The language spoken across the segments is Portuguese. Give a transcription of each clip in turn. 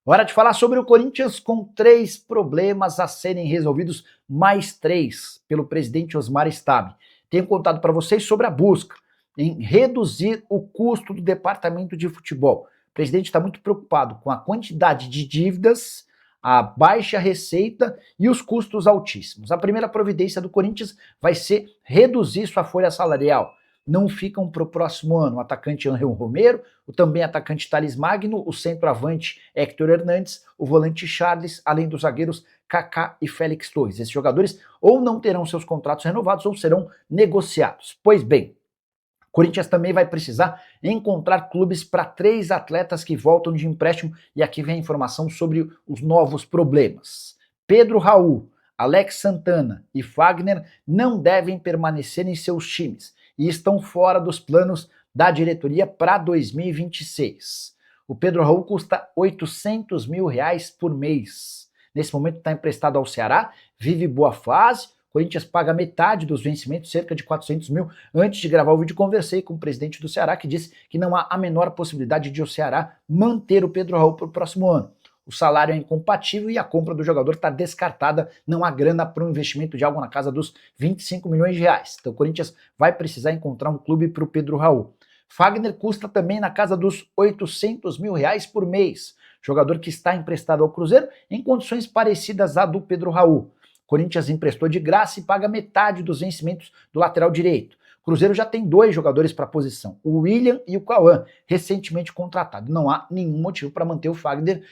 Hora de falar sobre o Corinthians com 3 problemas a serem resolvidos, mais 3, pelo presidente Osmar Stabile. Tenho contado para vocês sobre a busca em reduzir o custo do departamento de futebol. O presidente está muito preocupado com a quantidade de dívidas, a baixa receita e os custos altíssimos. A primeira providência do Corinthians vai ser reduzir sua folha salarial. Não ficam para o próximo ano o atacante Angel Romero, o também atacante Thales Magno, o centroavante Héctor Hernandes, o volante Charles, além dos zagueiros Kaká e Félix Torres. Esses jogadores ou não terão seus contratos renovados ou serão negociados. Pois bem, o Corinthians também vai precisar encontrar clubes para 3 atletas que voltam de empréstimo, e aqui vem a informação sobre os novos problemas. Pedro Raul, Alex Santana e Fagner não devem permanecer em seus times e estão fora dos planos da diretoria para 2026. O Pedro Raul custa R$800 mil por mês. Nesse momento está emprestado ao Ceará, vive boa fase. O Corinthians paga metade dos vencimentos, cerca de 400 mil. Antes de gravar o vídeo, conversei com o presidente do Ceará, que disse que não há a menor possibilidade de o Ceará manter o Pedro Raul para o próximo ano. O salário é incompatível e a compra do jogador está descartada, não há grana para um investimento de algo na casa dos R$25 milhões. Então o Corinthians vai precisar encontrar um clube para o Pedro Raul. Fagner custa também na casa dos R$800 mil por mês, jogador que está emprestado ao Cruzeiro em condições parecidas à do Pedro Raul. O Corinthians emprestou de graça e paga metade dos vencimentos do lateral direito. O Cruzeiro já tem 2 jogadores para a posição, o William e o Cauã, recentemente contratados. Não há nenhum motivo para manter o Fagner,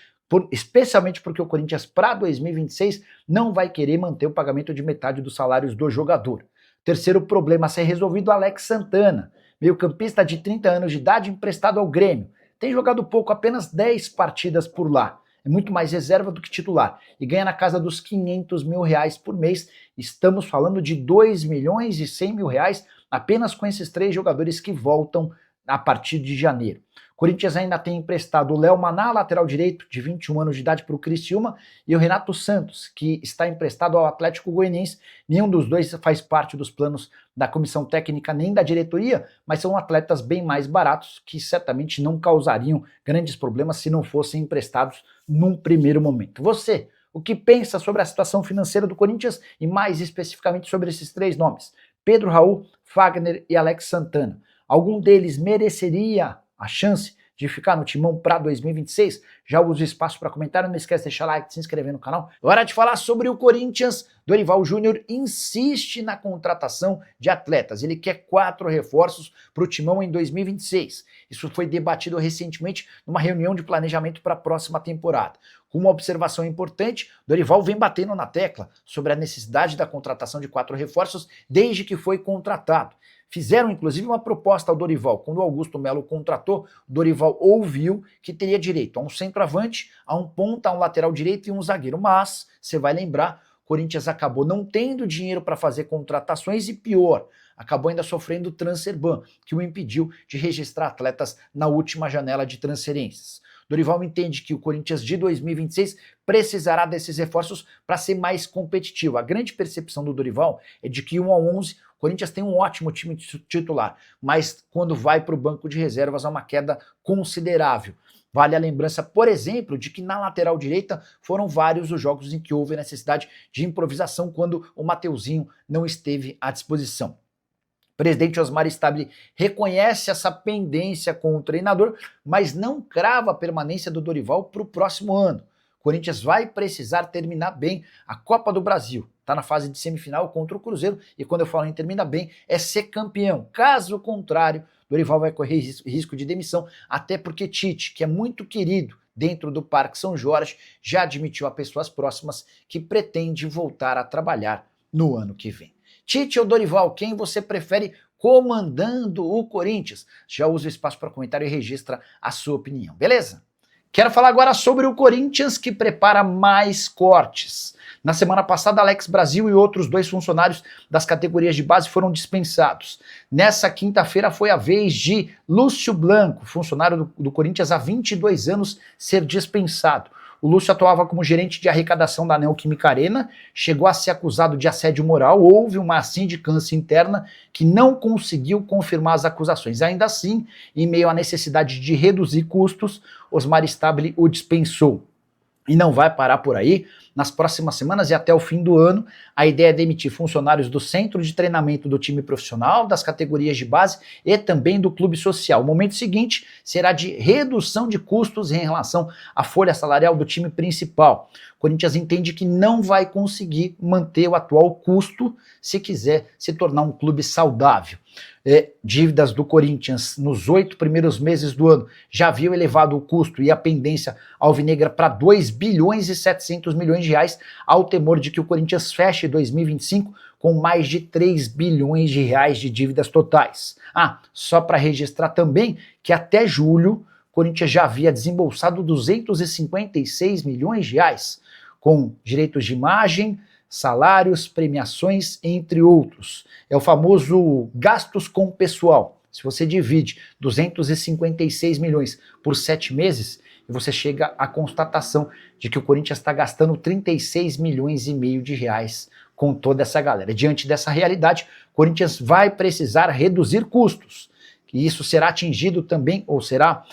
especialmente porque o Corinthians para 2026 não vai querer manter o pagamento de metade dos salários do jogador. Terceiro problema a ser resolvido, Alex Santana, meio-campista de 30 anos de idade emprestado ao Grêmio. Tem jogado pouco, apenas 10 partidas por lá. É muito mais reserva do que titular e ganha na casa dos R$500 mil por mês. Estamos falando de R$2.100.000 apenas com esses 3 jogadores que voltam a partir de janeiro. O Corinthians ainda tem emprestado o Léo Maná, lateral direito, de 21 anos de idade, para o Criciúma, e o Renato Santos, que está emprestado ao Atlético Goianiense. Nenhum dos dois faz parte dos planos da comissão técnica nem da diretoria, mas são atletas bem mais baratos que certamente não causariam grandes problemas se não fossem emprestados num primeiro momento. Você, o que pensa sobre a situação financeira do Corinthians e mais especificamente sobre esses 3 nomes? Pedro Raul, Fagner e Alex Santana. Algum deles mereceria a chance de ficar no timão para 2026? Já uso espaço para comentário, não esquece de deixar like, de se inscrever no canal. Hora de falar sobre o Corinthians. Dorival Júnior insiste na contratação de atletas. Ele quer 4 reforços para o timão em 2026. Isso foi debatido recentemente numa reunião de planejamento para a próxima temporada. Com uma observação importante, Dorival vem batendo na tecla sobre a necessidade da contratação de 4 reforços desde que foi contratado. Fizeram, inclusive, uma proposta ao Dorival. Quando o Augusto Melo contratou, o Dorival ouviu que teria direito a um centroavante, a um ponta, a um lateral direito e um zagueiro. Mas, você vai lembrar, o Corinthians acabou não tendo dinheiro para fazer contratações e, pior, acabou ainda sofrendo o transfer ban, que o impediu de registrar atletas na última janela de transferências. Dorival entende que o Corinthians de 2026 precisará desses reforços para ser mais competitivo. A grande percepção do Dorival é de que 1 a 11, o Corinthians tem um ótimo time titular, mas quando vai para o banco de reservas há uma queda considerável. Vale a lembrança, por exemplo, de que na lateral direita foram vários os jogos em que houve necessidade de improvisação quando o Mateuzinho não esteve à disposição. O presidente Osmar Stabile reconhece essa pendência com o treinador, mas não crava a permanência do Dorival para o próximo ano. O Corinthians vai precisar terminar bem a Copa do Brasil. Está na fase de semifinal contra o Cruzeiro, e quando eu falo em terminar bem, é ser campeão. Caso contrário, Dorival vai correr risco de demissão, até porque Tite, que é muito querido dentro do Parque São Jorge, já admitiu a pessoas próximas que pretende voltar a trabalhar no ano que vem. Tite ou Dorival, quem você prefere comandando o Corinthians? Já usa o espaço para comentário e registra a sua opinião, beleza? Quero falar agora sobre o Corinthians, que prepara mais cortes. Na semana passada, Alex Brasil e outros 2 funcionários das categorias de base foram dispensados. Nessa quinta-feira foi a vez de Lúcio Blanco, funcionário do Corinthians há 22 anos, ser dispensado. O Lúcio atuava como gerente de arrecadação da Neoquímica Arena, chegou a ser acusado de assédio moral, houve uma sindicância interna que não conseguiu confirmar as acusações. Ainda assim, em meio à necessidade de reduzir custos, Osmar Stabile o dispensou. E não vai parar por aí. Nas próximas semanas e até o fim do ano, a ideia é demitir funcionários do centro de treinamento do time profissional, das categorias de base e também do clube social. O momento seguinte será de redução de custos em relação à folha salarial do time principal. O Corinthians entende que não vai conseguir manter o atual custo se quiser se tornar um clube saudável. Dívidas do Corinthians nos 8 primeiros meses do ano já haviam elevado o custo e a pendência alvinegra para 2 bilhões e 700 milhões de reais, ao temor de que o Corinthians feche 2025 com mais de 3 bilhões de reais de dívidas totais. Só para registrar também que até julho o Corinthians já havia desembolsado 256 milhões de reais, com direitos de imagem, salários, premiações, entre outros. É o famoso gastos com pessoal. Se você divide 256 milhões por 7 meses, você chega à constatação de que o Corinthians está gastando 36 milhões e meio de reais com toda essa galera. Diante dessa realidade, o Corinthians vai precisar reduzir custos. E isso será atingido também, ou será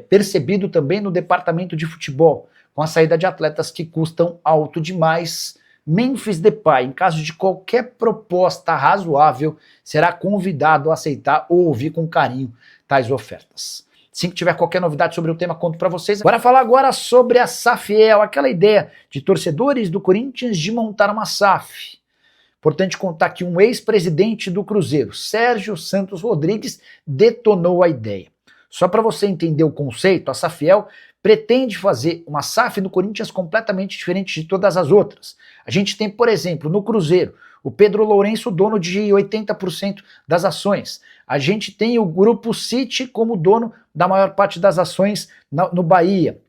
percebido também no departamento de futebol, com a saída de atletas que custam alto demais. Memphis Depay, em caso de qualquer proposta razoável, será convidado a aceitar ou ouvir com carinho tais ofertas. Assim que tiver qualquer novidade sobre o tema, conto para vocês. Bora falar agora sobre a Safiel, aquela ideia de torcedores do Corinthians de montar uma SAF. Importante contar que um ex-presidente do Cruzeiro, Sérgio Santos Rodrigues, detonou a ideia. Só para você entender o conceito, a Safiel pretende fazer uma SAF no Corinthians completamente diferente de todas as outras. A gente tem, por exemplo, no Cruzeiro, o Pedro Lourenço, dono de 80% das ações. A gente tem o Grupo City como dono da maior parte das ações no Bahia.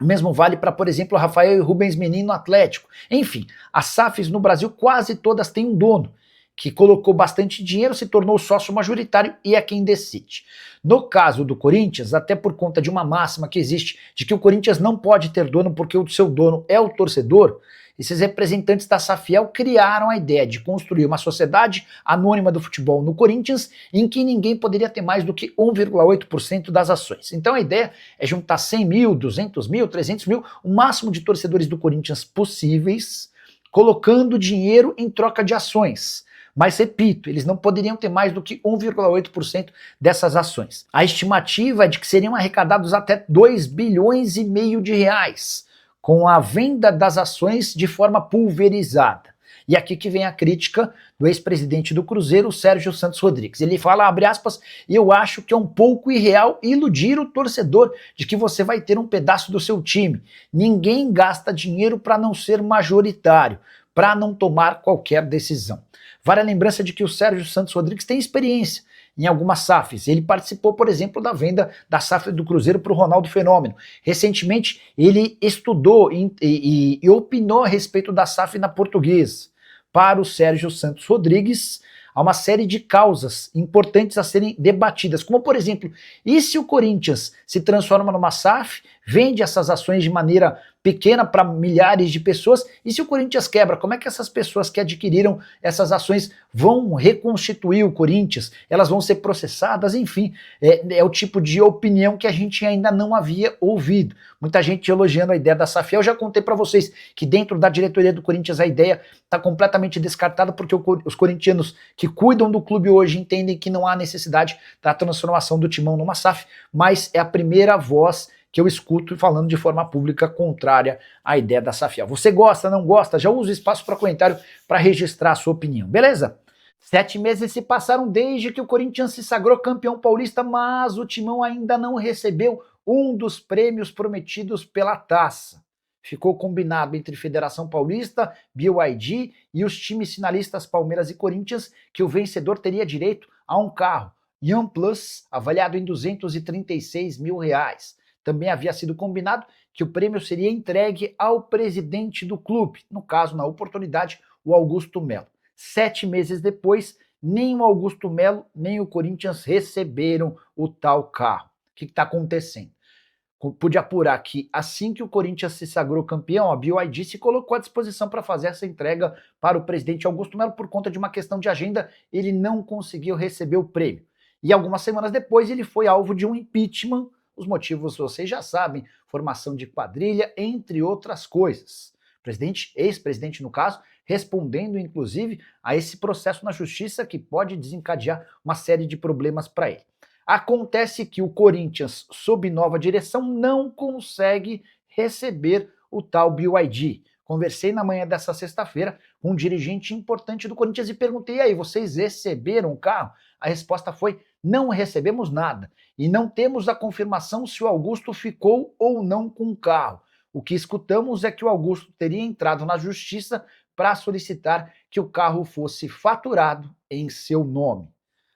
O mesmo vale para, por exemplo, Rafael e Rubens Menin no Atlético. Enfim, as SAFs no Brasil quase todas têm um dono que colocou bastante dinheiro, se tornou sócio majoritário e é quem decide. No caso do Corinthians, até por conta de uma máxima que existe de que o Corinthians não pode ter dono porque o seu dono é o torcedor, esses representantes da Safiel criaram a ideia de construir uma sociedade anônima do futebol no Corinthians em que ninguém poderia ter mais do que 1,8% das ações. Então a ideia é juntar 100 mil, 200 mil, 300 mil, o máximo de torcedores do Corinthians possíveis, colocando dinheiro em troca de ações. Mas, repito, eles não poderiam ter mais do que 1,8% dessas ações. A estimativa é de que seriam arrecadados até 2 bilhões e meio de reais com a venda das ações de forma pulverizada. E aqui que vem a crítica do ex-presidente do Cruzeiro, Sérgio Santos Rodrigues. Ele fala, abre aspas, eu acho que é um pouco irreal iludir o torcedor de que você vai ter um pedaço do seu time. Ninguém gasta dinheiro para não ser majoritário, para não tomar qualquer decisão. Vale a lembrança de que o Sérgio Santos Rodrigues tem experiência em algumas SAFs. Ele participou, por exemplo, da venda da SAF do Cruzeiro para o Ronaldo Fenômeno. Recentemente, ele estudou e opinou a respeito da SAF na Portuguesa. Para o Sérgio Santos Rodrigues, há uma série de causas importantes a serem debatidas, como, por exemplo, e se o Corinthians se transforma numa SAF, vende essas ações de maneira pequena para milhares de pessoas, e se o Corinthians quebra, como é que essas pessoas que adquiriram essas ações vão reconstituir o Corinthians? Elas vão ser processadas? Enfim, é o tipo de opinião que a gente ainda não havia ouvido. Muita gente elogiando a ideia da SAF. Eu já contei para vocês que dentro da diretoria do Corinthians a ideia está completamente descartada porque os corintianos que cuidam do clube hoje entendem que não há necessidade da transformação do timão numa SAF, mas é a primeira voz que eu escuto falando de forma pública contrária à ideia da Safiel. Você gosta, não gosta? Já usa o espaço para comentário para registrar a sua opinião, beleza? 7 meses se passaram desde que o Corinthians se sagrou campeão paulista, mas o Timão ainda não recebeu um dos prêmios prometidos pela taça. Ficou combinado entre Federação Paulista, BYD e os times finalistas Palmeiras e Corinthians que o vencedor teria direito a um carro, Yan Plus, avaliado em 236 mil reais. Também havia sido combinado que o prêmio seria entregue ao presidente do clube, no caso, na oportunidade, o Augusto Melo. 7 meses depois, nem o Augusto Melo, nem o Corinthians receberam o tal carro. O que está acontecendo? Pude apurar que assim que o Corinthians se sagrou campeão, a BYD se colocou à disposição para fazer essa entrega para o presidente Augusto Melo. Por conta de uma questão de agenda, ele não conseguiu receber o prêmio. E algumas semanas depois ele foi alvo de um impeachment Os motivos vocês já sabem, formação de quadrilha, entre outras coisas. Presidente, ex-presidente no caso, respondendo inclusive a esse processo na justiça que pode desencadear uma série de problemas para ele. Acontece que o Corinthians, sob nova direção, não consegue receber o tal BYD. Conversei na manhã dessa sexta-feira com um dirigente importante do Corinthians e perguntei: e aí, vocês receberam o carro? A resposta foi: não recebemos nada e não temos a confirmação se o Augusto ficou ou não com o carro. O que escutamos é que o Augusto teria entrado na justiça para solicitar que o carro fosse faturado em seu nome.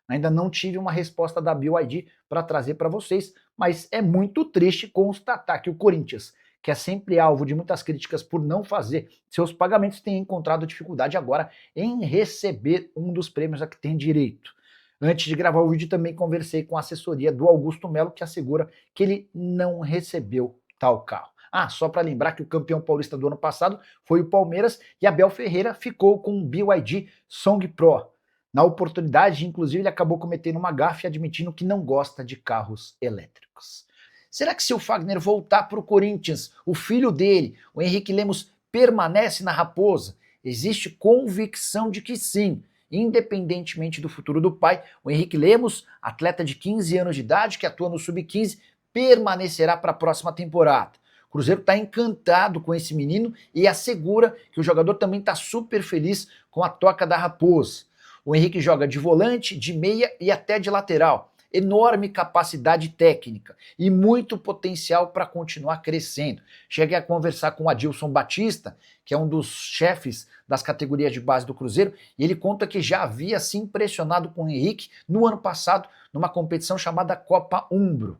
Ainda não tive uma resposta da BYD para trazer para vocês, mas é muito triste constatar que o Corinthians, que é sempre alvo de muitas críticas por não fazer seus pagamentos, tem encontrado dificuldade agora em receber um dos prêmios a que tem direito. Antes de gravar o vídeo, também conversei com a assessoria do Augusto Melo, que assegura que ele não recebeu tal carro. Ah, só para lembrar que o campeão paulista do ano passado foi o Palmeiras e Abel Ferreira ficou com o BYD Song Pro. Na oportunidade, inclusive, ele acabou cometendo uma gafe admitindo que não gosta de carros elétricos. Será que se o Fagner voltar para o Corinthians, o filho dele, o Henrique Lemos, permanece na Raposa? Existe convicção de que sim. Independentemente do futuro do pai, o Henrique Lemos, atleta de 15 anos de idade que atua no Sub-15, permanecerá para a próxima temporada. O Cruzeiro está encantado com esse menino e assegura que o jogador também está super feliz com a toca da Raposa. O Henrique joga de volante, de meia e até de lateral. Enorme capacidade técnica e muito potencial para continuar crescendo. Cheguei a conversar com o Adilson Batista, que é um dos chefes das categorias de base do Cruzeiro, e ele conta que já havia se impressionado com o Henrique no ano passado, numa competição chamada Copa Umbro.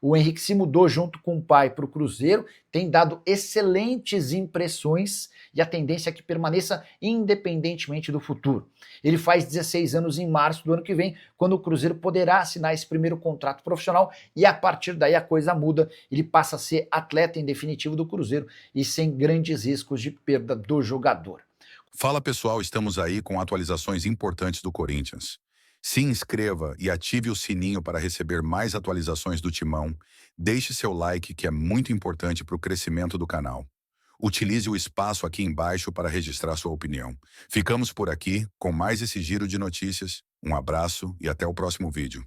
O Henrique se mudou junto com o pai para o Cruzeiro, tem dado excelentes impressões e a tendência é que permaneça independentemente do futuro. Ele faz 16 anos em março do ano que vem, quando o Cruzeiro poderá assinar esse primeiro contrato profissional e a partir daí a coisa muda, ele passa a ser atleta em definitivo do Cruzeiro e sem grandes riscos de perda do jogador. Fala pessoal, estamos aí com atualizações importantes do Corinthians. Se inscreva e ative o sininho para receber mais atualizações do Timão. Deixe seu like, que é muito importante para o crescimento do canal. Utilize o espaço aqui embaixo para registrar sua opinião. Ficamos por aqui com mais esse giro de notícias. Um abraço e até o próximo vídeo.